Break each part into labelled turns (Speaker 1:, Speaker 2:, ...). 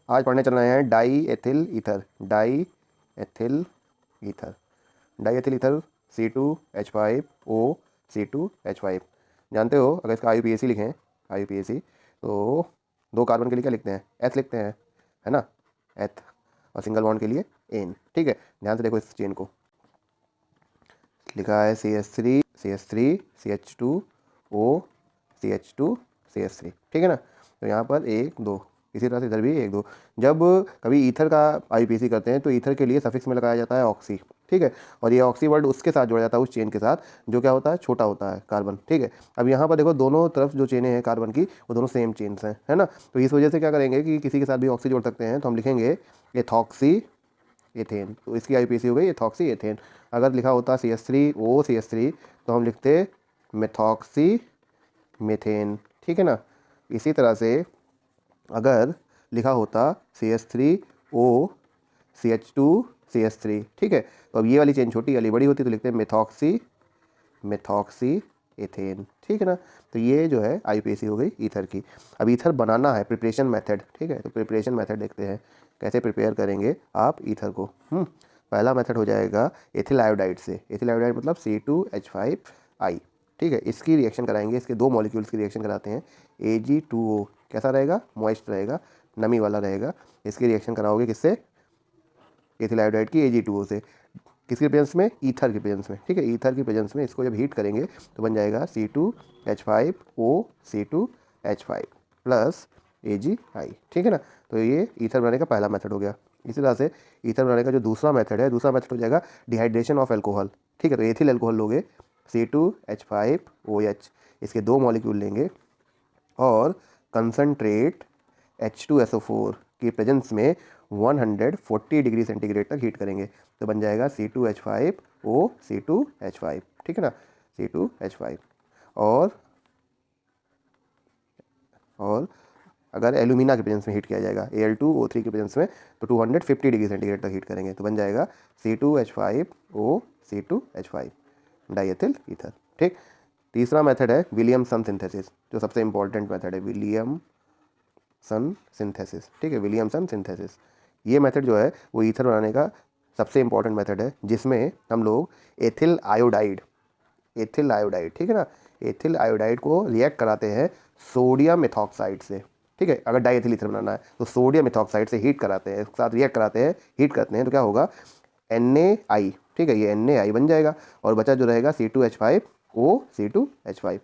Speaker 1: आज पढ़ने चल रहे हैं die ethyl ether. Die ethyl ether, die ethyl ether C2H5O, C2H5। जानते हो अगर इसका IUPAC लिखें, IUPAC, तो 2 कार्बन के लिए क्या लिखते हैं? एथ लिखते हैं, है ना, एथ। और सिंगल बॉन्ड के लिए एन। ठीक है, ध्यान से देखो इस चेन को। लिखा है CH3 CH3 CH2O CH2 CH3। ठीक है ना। तो यहाँ पर 1 2, इसी तरह से इधर भी 1 2। जब कभी ईथर का IUPAC करते हैं तो ईथर के लिए सफिक्स में लगाया जाता है ऑक्सी। ठीक है, और ये ऑक्सी वर्ड उसके साथ जोड़ा जाता है, उस चेन के साथ जो क्या होता है, छोटा होता है कार्बन। ठीक है, अब यहाँ पर देखो दोनों तरफ जो चेनें हैं कार्बन की वो दोनों सेम चेन्स हैं, है ना। तो इस वजह से क्या करेंगे कि किसी के साथ भी ऑक्सी जोड़ सकते हैं, तो हम लिखेंगे एथॉक्सी एथेन। तो इसकी IUPAC हो गई एथॉक्सी एथेन। अगर लिखा होता CH3O CH3 तो हम लिखते मेथॉक्सी मीथेन। ठीक है ना। इसी तरह से अगर लिखा होता CH3O CH2 CH3, ठीक है, तो अब ये वाली चेन छोटी वाली बड़ी होती तो लिखते हैं मेथॉक्सी मेथॉक्सी एथेन। ठीक है ना। तो ये जो है IUPAC हो गई ईथर की। अब ईथर बनाना है, प्रिपरेशन मेथड। ठीक है, तो प्रिपरेशन मेथड देखते हैं कैसे प्रिपेयर करेंगे आप ईथर को। पहला मेथड हो जाएगा एथिल आयोडाइड से। एथिल आयोडाइड मतलब C2H5I। ठीक है, इसकी रिएक्शन कराएंगे, इसके 2 मॉलिक्यूल्स की रिएक्शन कराते हैं। Ag2O कैसा रहेगा? मॉइस्ट रहेगा, नमी वाला रहेगा। इसकी रिएक्शन कराओगे किससे? एथिल आयोडाइड की Ag2O से। किसके प्रेजेंस में? ईथर के प्रेजेंस में। ठीक है, ईथर के प्रेजेंस में इसको जब हीट करेंगे तो बन जाएगा C2H5O C2H5 प्लस AgI। ठीक है ना। तो ये ईथर बनाने का पहला मेथड हो गया। इसी तरह से ईथर बनाने का जो दूसरा मेथड है, दूसरा मेथड हो जाएगा डिहाइड्रेशन ऑफ एल्कोहल। ठीक है, तो एथिल एल्कोहल लोगे C2H5OH, इसके 2 मॉलिक्यूल लेंगे और कंसनट्रेट H2SO4 की प्रेजेंस में 140 डिग्री सेंटीग्रेड तक हीट करेंगे, तो बन जाएगा C2H5O C2H5। ठीक है ना, C2H5। और अगर एल्यूमिना के प्रेजेंस में हीट किया जाएगा Al2O3 के प्रेजेंस में, तो 250 डिग्री सेंटीग्रेड तक हीट करेंगे, तो बन जाएगा C2H5O C2H5 डाईएथिल ईथर। ठीक, तीसरा मेथड है विलियमसन सिंथेसिस, जो सबसे इंपॉर्टेंट मेथड है, विलियमसन सिंथेसिस। ठीक है, विलियमसन सिंथेसिस। ये मेथड जो है वो ईथर बनाने का सबसे इंपॉर्टेंट मेथड है, जिसमें हम लोग एथिल आयोडाइड, ठीक है ना, एथिल आयोडाइड को रिएक्ट कराते हैं सोडियम मेथॉक्साइड से। ठीक है, अगर डाईएथिल ईथर बनाना है तो सोडियम मेथॉक्साइड से हीट कराते हैं, इसके साथ रिएक्ट कराते हैं, हीट करते हैं, तो क्या होगा? Na। ठीक है, ये Na बन जाएगा और बचा जो रहेगा C2H5O C2H5।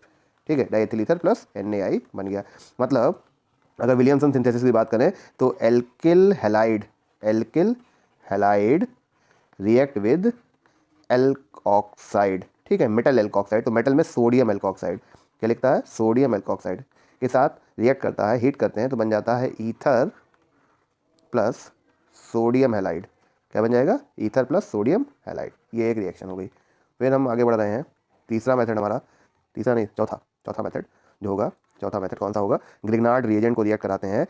Speaker 1: ठीक है, डाईएथिल ईथर प्लस Na बन गया। मतलब अगर विलियमसन सिंथेसिस की बात करें तो alkyl halide react with elk oxide. ठीक है, मेटल एल्कोक्साइड, तो मेटल में सोडियम एल्कोक्साइड, क्या लिखता है? सोडियम एल्कोक्साइड के साथ रिएक्ट करता है, हीट करते हैं, तो बन जाता है ईथर प्लस सोडियम हैलाइड। क्या बन जाएगा? Ether plus sodium halide. ये एक रिएक्शन हो गई। फिर हम आगे बढ़ रहे हैं। तीसरा मेथड हमारा, तीसरा नहीं, चौथा मेथड जो होगा, चौथा मेथड कौन सा होगा? ग्रिग्नार्ड रिएजेंट को रिएक्ट कराते हैं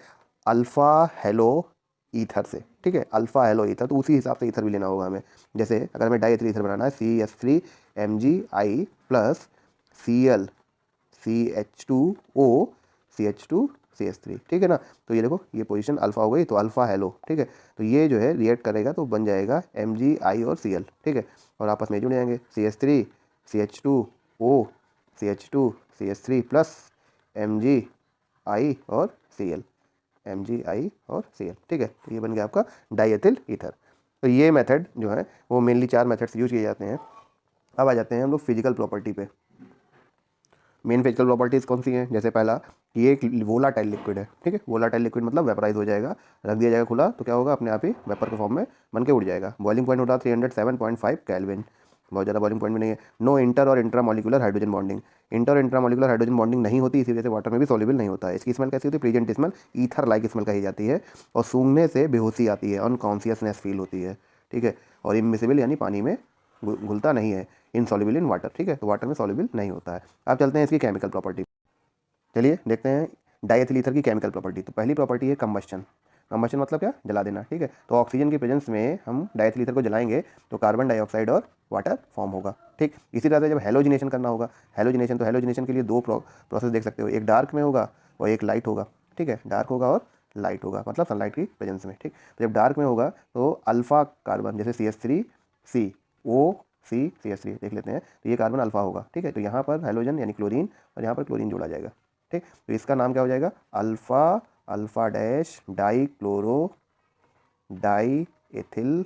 Speaker 1: अल्फा हेलो ईथर से। ठीक है, अल्फा हेलो ईथर, तो उसी हिसाब से ईथर भी लेना होगा हमें। जैसे अगर हमें डाईएथिल ईथर बनाना है CH3MgI plus Cl CH2O CH2 CH3। ठीक है ना। तो ये देखो ये पोजीशन अल्फा हो गई, तो अल्फा हेलो। ठीक है, तो ये जो है रिएक्ट करेगा तो बन जाएगा MgI और Cl। ठीक है, और आपस में जुड़ जाएंगे CH3 CH2O CH2 CH3 plus MgI और Cl, MgI और Cl। ठीक है, तो ये बन गया आपका डाईएथिल ईथर। तो ये मेथड जो है वो मेनली 4 मेथड्स यूज किए जाते हैं। अब आ जाते हैं हम लोग फिजिकल प्रॉपर्टी पे। मेन फिजिकल प्रॉपर्टीज़ कौन सी हैं? जैसे पहला, ये एक वोलाटाइल लिक्विड है। ठीक है, वोलाटाइल लिक्विड मतलब वेपराइज हो जाएगा, रख दिया जाएगा खुला तो क्या होगा? अपने आप ही वेपर के फॉर्म में बन के उड़ जाएगा। बॉइलिंग पॉइंट होता है 307.5 केल्विन, बहुत ज़्यादा बॉइलिंग पॉइंट भी नहीं है। नो इंटर और intra molecular hydrogen bonding, inter और इंट्रा मॉलिकुलर हाइड्रोजन बॉन्डिंग नहीं होती, इसी वजह से वाटर में भी सॉल्युबल नहीं होता है। इसकी स्मेल कैसी होती है? Pleasant smell, ether like smell कही जाती है, और सूंघने से बेहोशी आती है, अनकॉन्शियसनेस फील होती है। ठीक है, और इमिसिबल यानी पानी में घुलता नहीं है, इनसॉल्युबल इन वाटर। ठीक है, तो वाटर में सॉल्युबल नहीं होता है। अब चलते हैं इसकी केमिकल प्रॉपर्टी। चलिए देखते हैं डाईएथिल ईथर की केमिकल प्रॉपर्टी। तो पहली प्रॉपर्टी है कंबस्शन। कंबस्शन मतलब क्या? जला देना। ठीक है, तो ऑक्सीजन की प्रेजेंस में हम डाईएथिल ईथर को जलाएंगे तो कार्बन डाइऑक्साइड और वाटर फॉर्म होगा। ठीक, इसी तरह से जब हेलोजिनेशन करना होगा, हेलोजिनेशन, तो हेलोजिनेशन के लिए 2 प्रोसेस देख सकते हो, एक डार्क में होगा और एक लाइट होगा। ठीक है, डार्क होगा और लाइट होगा, मतलब सनलाइट की प्रेजेंस में, ठीक। तो जब डार्क में होगा तो अल्फा कार्बन, जैसे CH3COC देख लेते हैं, तो ये कार्बन अल्फा होगा, ठीक है। तो यहाँ पर हेलोजन यानी क्लोरीन और यहाँ पर क्लोरीन जोड़ा जाएगा, ठीक। तो इसका नाम क्या हो जाएगा, alpha alpha dash die chloro die ethyl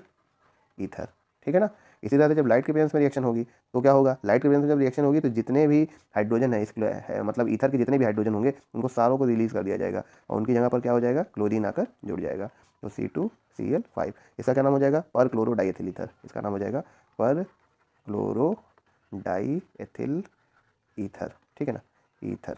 Speaker 1: ether, ठीक है ना। इसी तरह से जब लाइट के प्रेजेंस में रिएक्शन होगी तो क्या होगा, लाइट के प्रेजेंस में जब रिएक्शन होगी तो जितने भी हाइड्रोजन है मतलब ईथर के जितने भी हाइड्रोजन होंगे उनको सारों को रिलीज कर दिया जाएगा और उनकी जगह पर क्या हो जाएगा, क्लोरीन आकर जुड़ जाएगा। तो C2Cl5, इसका क्या नाम हो जाएगा, पर क्लोरो डाई एथिल ईथर, इसका नाम हो जाएगा पर क्लोरो डाई एथिल ईथर, ठीक है ना, ईथर।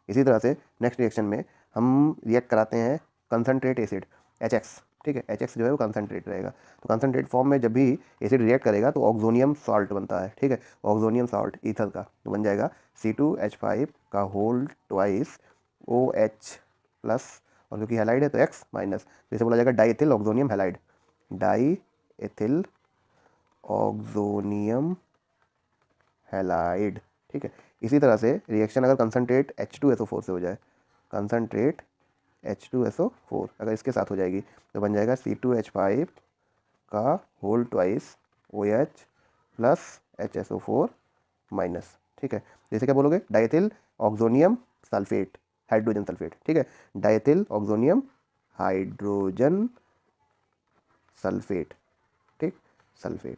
Speaker 1: इसी तरह से नेक्स्ट रिएक्शन में हम रिएक्ट कराते हैं कंसनट्रेट एसिड HX, ठीक है। HX जो है वो कंसनट्रेट रहेगा। तो कंसनट्रेट फॉर्म में जब भी एसिड रिएक्ट करेगा तो ऑक्सोनियम सॉल्ट बनता है, ठीक है। ऑक्सोनियम सॉल्ट ईथर का तो बन जाएगा C2H5 का होल ट्वाइस OH प्लस, और क्योंकि हैलाइड है तो X माइनस, जैसे बोला जाएगा die ethyl oxonium halide, die ethyl oxonium halide, ठीक है। इसी तरह से रिएक्शन अगर कंसनट्रेट H2SO4 से हो जाए, कंसनट्रेट H2SO4 अगर इसके साथ हो जाएगी तो बन जाएगा C2H5 का whole twice OH plus HSO4 minus, ठीक है। जैसे क्या बोलोगे, diethyl oxonium sulphate hydrogen sulphate, ठीक है, डाइथिल ऑक्सोनियम हाइड्रोजन सल्फेट, ठीक, सल्फेट।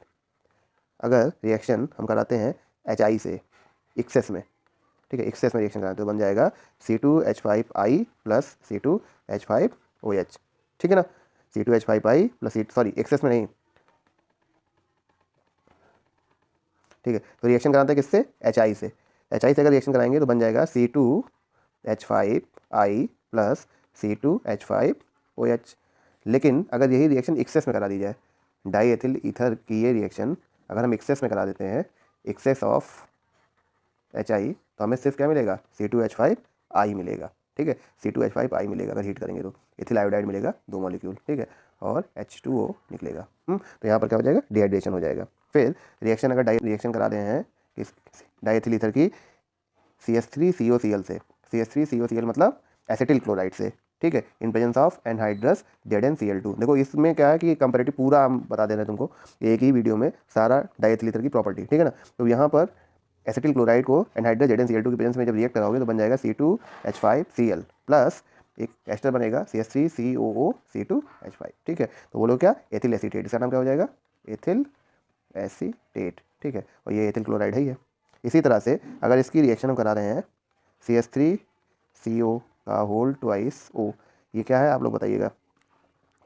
Speaker 1: अगर रिएक्शन हम कराते हैं HI से एक्सेस में, ठीक है, एक्सेस में रिएक्शन कराते तो बन जाएगा C2H5I प्लस C2H5OH, ठीक है ना, C2H5I प्लस सॉरी एक्सेस में नहीं, ठीक है। तो रिएक्शन कराते हैं किससे, HI से, HI से अगर रिएक्शन कराएंगे तो बन जाएगा C2H5I प्लस C2H5OH। लेकिन अगर यही रिएक्शन एक्सेस में करा दी जाए, डाई एथिल ईथर की ये रिएक्शन अगर हम एक्सेस में करा देते हैं, एक्सेस ऑफ HI, तो हमें सिर्फ क्या मिलेगा, C2H5I मिलेगा, ठीक है, C2H5I मिलेगा अगर हीट करेंगे तो एथिल आयोडाइड मिलेगा 2 मॉलिक्यूल, ठीक है, और H2O निकलेगा। तो यहाँ पर क्या हो जाएगा, डिहाइड्रेशन हो जाएगा। फिर रिएक्शन अगर रिएक्शन करा रहे हैं किस डाई एथिल ईथर की CH3COCl से, CH3COCl मतलब एसिटिल क्लोराइड से, ठीक है, in presence of anhydrous ZnCl2। देखो इसमें क्या है कि कंपैरेटिव पूरा हम बता दे रहे हैं तुमको एक ही वीडियो में सारा डाई एथिल ईथर की प्रॉपर्टी, ठीक है ना। तो यहाँ पर एसिटिल क्लोराइड को एनहाइड्रस ZnCl2 की प्रेजेंस में जब रिएक्ट कराओगे तो बन जाएगा C2H5Cl प्लस एक एस्टर बनेगा CH3COO C2H5, ठीक है। तो बोलो क्या, एथिल एसीटेट, इसका नाम क्या हो जाएगा, एथिल एसीटेट, ठीक है, और ये एथिल क्लोराइड है ही है। इसी तरह से अगर इसकी रिएक्शन हम करा रहे हैं CH3CO का होल ट्वाइस O, ये क्या है आप लोग बताइएगा,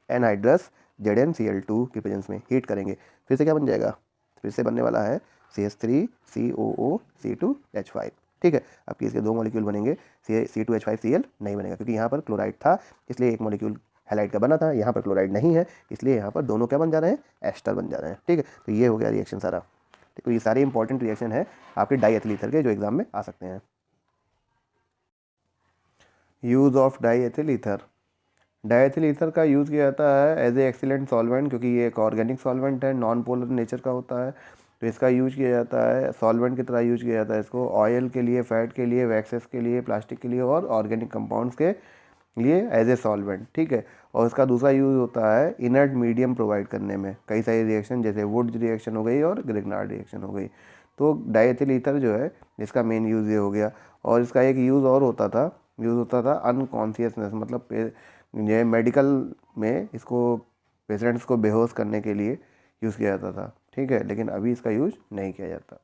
Speaker 1: एनहाइड्रस ZnCl2 की प्रेजेंस में हीट करेंगे, फिर से क्या बन जाएगा, फिर से बनने वाला है CH3COO C2H5, ठीक है। अब इसके 2 मॉलिक्यूल बनेंगे, C2H5Cl नहीं बनेगा क्योंकि यहाँ पर क्लोराइड था इसलिए एक मॉलिक्यूल हैलाइड का बना था, यहाँ पर क्लोराइड नहीं है इसलिए यहाँ पर दोनों क्या बन जा रहे हैं, एस्टर बन जा रहे हैं, ठीक है। तो ये हो गया रिएक्शन सारा। तो ये सारे इंपॉर्टेंट रिएक्शन है आपके डाई एथिल ईथर के जो एग्जाम में आ सकते हैं। Use of die ethyl ether, die ethyl ether का यूज़ किया जाता है एज ए एक्सीलेंट सॉल्वेंट, क्योंकि ये एक ऑर्गेनिक सॉल्वेंट है, नॉन पोलर नेचर का होता है, तो इसका यूज किया जाता है सॉल्वेंट की तरह यूज किया जाता है इसको, ऑयल के लिए, फैट के लिए, वैक्सेस के लिए, प्लास्टिक के लिए और ऑर्गेनिक कंपाउंड्स के लिए एज ए सॉल्वेंट, ठीक है। और इसका दूसरा यूज़ होता है इनर्ट मीडियम प्रोवाइड करने में, कई सारी रिएक्शन जैसे वुड रिएक्शन हो गई और ग्रिग्नार्ड रिएक्शन हो गई। तो डाई एथिल ईथर जो है इसका मेन यूज़ ये हो गया। और इसका एक यूज़ और होता था अनकॉन्शियसनेस, मतलब ये मेडिकल में इसको पेशेंट्स को बेहोश करने के लिए यूज़ किया जाता था, ठीक है, लेकिन अभी इसका यूज़ नहीं किया जाता।